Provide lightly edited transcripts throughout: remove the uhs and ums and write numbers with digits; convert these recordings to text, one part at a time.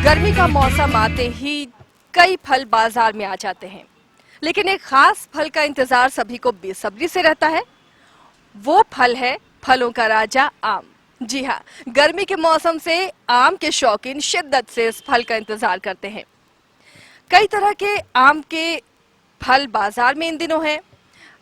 गर्मी का मौसम आते ही कई फल बाजार में आ जाते हैं, लेकिन एक खास फल का इंतजार सभी को बेसब्री से रहता है। वो फल है फलों का राजा आम। जी हाँ, गर्मी के मौसम से आम के शौकीन शिद्दत से इस फल का इंतजार करते हैं। कई तरह के आम के फल बाजार में इन दिनों हैं।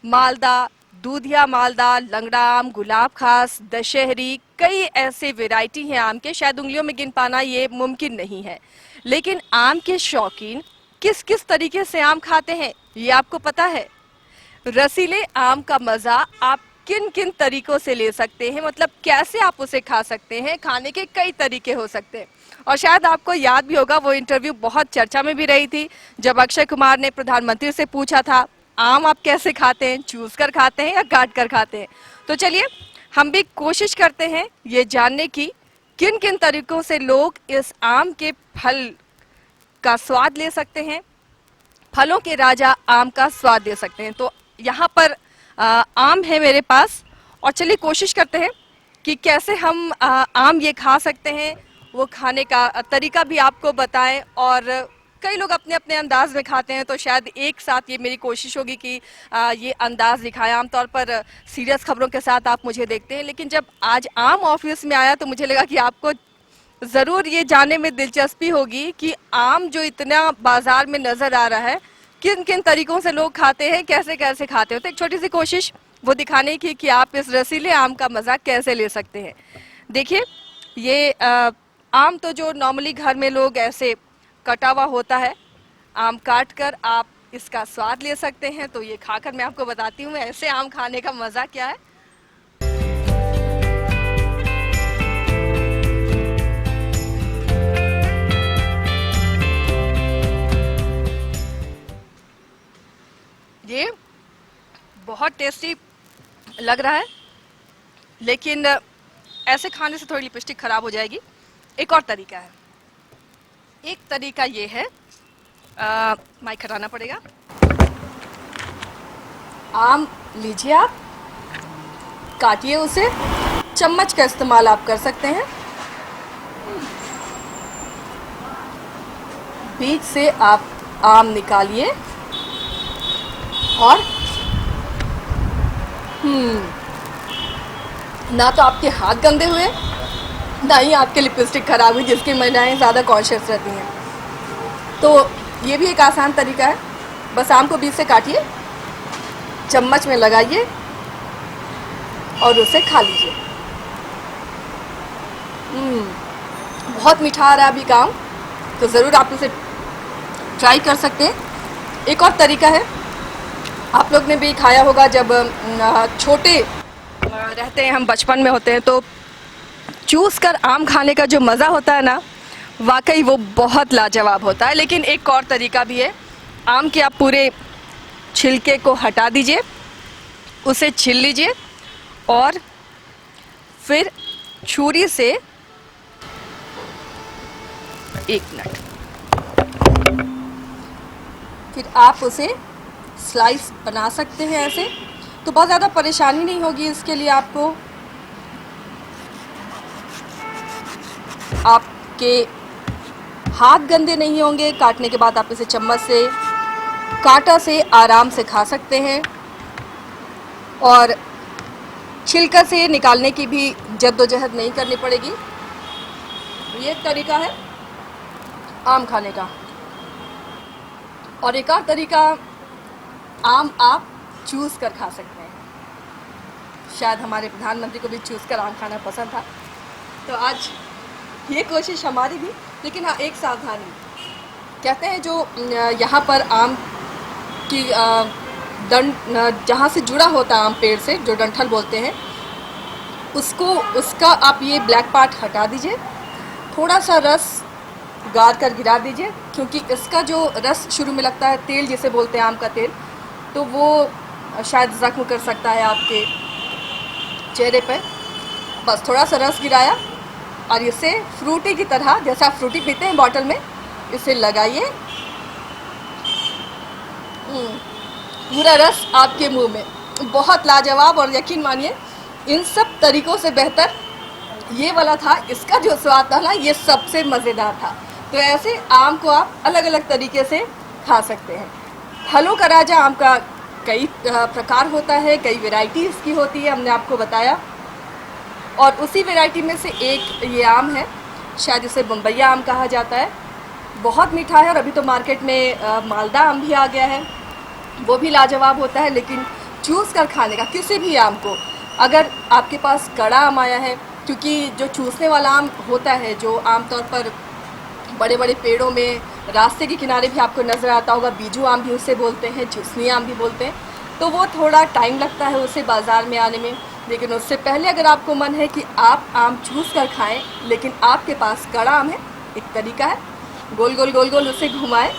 मालदा, दूधिया मालदा, लंगड़ा आम, गुलाब खास, दशहरी, कई ऐसे वैरायटी हैं आम के, शायद उंगलियों में गिन पाना ये मुमकिन नहीं है। लेकिन आम के शौकीन किस किस तरीके से आम खाते हैं ये आपको पता है? रसीले आम का मजा आप किन किन तरीकों से ले सकते हैं, मतलब कैसे आप उसे खा सकते हैं? खाने के कई तरीके हो सकते हैं। और शायद आपको याद भी होगा, वो इंटरव्यू बहुत चर्चा में भी रही थी जब अक्षय कुमार ने प्रधानमंत्री से पूछा था, आम आप कैसे खाते हैं, चूस कर खाते हैं या काट कर खाते हैं? तो चलिए हम भी कोशिश करते हैं ये जानने की किन किन तरीकों से लोग इस आम के फल का स्वाद ले सकते हैं, फलों के राजा आम का स्वाद ले सकते हैं। तो यहाँ पर आम है मेरे पास, और चलिए कोशिश करते हैं कि कैसे हम आम ये खा सकते हैं, वो खाने का तरीका भी आपको बताएं। और कई लोग अपने अपने अंदाज में खाते हैं, तो शायद एक साथ ये मेरी कोशिश होगी कि ये अंदाज दिखाएं। आमतौर पर सीरियस खबरों के साथ आप मुझे देखते हैं, लेकिन जब आज आम ऑफिस में आया तो मुझे लगा कि आपको ज़रूर ये जानने में दिलचस्पी होगी कि आम जो इतना बाजार में नज़र आ रहा है, किन किन तरीकों से लोग खाते हैं, कैसे कैसे खाते हो। तो एक छोटी सी कोशिश वो दिखाने की कि आप इस रसीले आम का मज़ा कैसे ले सकते हैं। देखिए, ये आम तो जो नॉर्मली घर में लोग ऐसे कटा हुआ होता है, आम काट कर आप इसका स्वाद ले सकते हैं। तो ये खाकर मैं आपको बताती हूँ ऐसे आम खाने का मज़ा क्या है। ये बहुत टेस्टी लग रहा है, लेकिन ऐसे खाने से थोड़ी लिपस्टिक खराब हो जाएगी। एक और तरीका है, एक तरीका ये है, माइक हटाना पड़ेगा। आम लीजिए, आप काटिए उसे, चम्मच का इस्तेमाल आप कर सकते हैं। बीज से आप आम निकालिए और ना तो आपके हाथ गंदे हुए, ना ही आपके लिपस्टिक खराब हुई, जिसकी महिलाएं ज़्यादा कॉन्शियस रहती हैं। तो ये भी एक आसान तरीका है। बस आम को बीज से काटिए, चम्मच में लगाइए और उसे खा लीजिए। बहुत मीठा आ रहा है अभी का आम, तो ज़रूर आप इसे ट्राई कर सकते हैं। एक और तरीका है, आप लोग ने भी खाया होगा, जब छोटे रहते हैं, हम बचपन में होते हैं, तो चूस कर आम खाने का जो मज़ा होता है ना, वाकई वो बहुत लाजवाब होता है। लेकिन एक और तरीका भी है, आम के आप पूरे छिलके को हटा दीजिए, उसे छील लीजिए और फिर छुरी से, एक मिनट, फिर आप उसे स्लाइस बना सकते हैं ऐसे। तो बहुत ज़्यादा परेशानी नहीं होगी इसके लिए आपको। आपके हाथ गंदे नहीं होंगे, काटने के बाद आप इसे चम्मच से, कांटा से आराम से खा सकते हैं, और छिलका से निकालने की भी जद्दोजहद नहीं करनी पड़ेगी। ये एक तरीका है आम खाने का। और एक और तरीका, आम आप चूस कर खा सकते हैं। शायद हमारे प्रधानमंत्री को भी चूस कर आम खाना पसंद था, तो आज ये कोशिश हमारी भी। लेकिन हाँ, एक सावधानी, कहते हैं जो यहाँ पर आम की जहाँ से जुड़ा होता है आम पेड़ से, जो डंठल बोलते हैं, उसका आप ये ब्लैक पार्ट हटा दीजिए, थोड़ा सा रस गार कर गिरा दीजिए, क्योंकि इसका जो रस शुरू में लगता है, तेल जिसे बोलते हैं आम का तेल, तो वो शायद ज़ख्म कर सकता है आपके चेहरे पर। बस थोड़ा सा रस गिराया और इसे फ्रूटी की तरह, जैसा आप फ्रूटी पीते हैं बॉटल में, इसे लगाइए, पूरा रस आपके मुंह में। बहुत लाजवाब, और यकीन मानिए इन सब तरीकों से बेहतर ये वाला था। इसका जो स्वाद था ना, ये सबसे मज़ेदार था। तो ऐसे आम को आप अलग अलग तरीके से खा सकते हैं। फलों का राजा आम का कई प्रकार होता है, कई वैरायटी इसकी होती है, हमने आपको बताया। और उसी वैरायटी में से एक ये आम है, शायद इसे बम्बैया आम कहा जाता है। बहुत मीठा है और अभी तो मार्केट में मालदा आम भी आ गया है, वो भी लाजवाब होता है। लेकिन चूस कर खाने का किसी भी आम को, अगर आपके पास कड़ा आम आया है, क्योंकि जो चूसने वाला आम होता है जो आमतौर पर बड़े बड़े पेड़ों में रास्ते के किनारे भी आपको नज़र आता होगा, बीजू आम भी उसे बोलते हैं, चूसनी आम भी बोलते हैं, तो वो थोड़ा टाइम लगता है उसे बाज़ार में आने में। लेकिन उससे पहले अगर आपको मन है कि आप आम चूस कर खाएं, लेकिन आपके पास कड़ा आम है, एक तरीका है, गोल गोल गोल गोल उसे घुमाएं,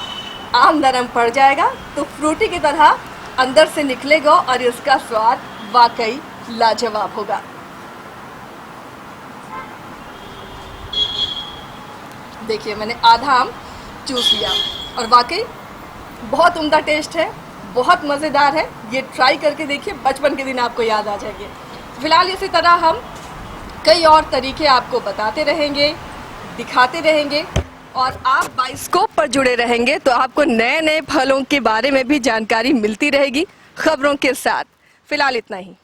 आम नरम पड़ जाएगा तो फ्रूटी की तरह अंदर से निकलेगा और इसका स्वाद वाकई लाजवाब होगा। देखिए मैंने आधा आम चूस लिया और वाकई बहुत उम्दा टेस्ट है, बहुत मज़ेदार है। ये ट्राई करके देखिए, बचपन के दिन आपको याद आ जाएंगे। फिलहाल इसी तरह हम कई और तरीके आपको बताते रहेंगे, दिखाते रहेंगे और आप बाइस्कोप पर जुड़े रहेंगे तो आपको नए नए फलों के बारे में भी जानकारी मिलती रहेगी खबरों के साथ। फिलहाल इतना ही।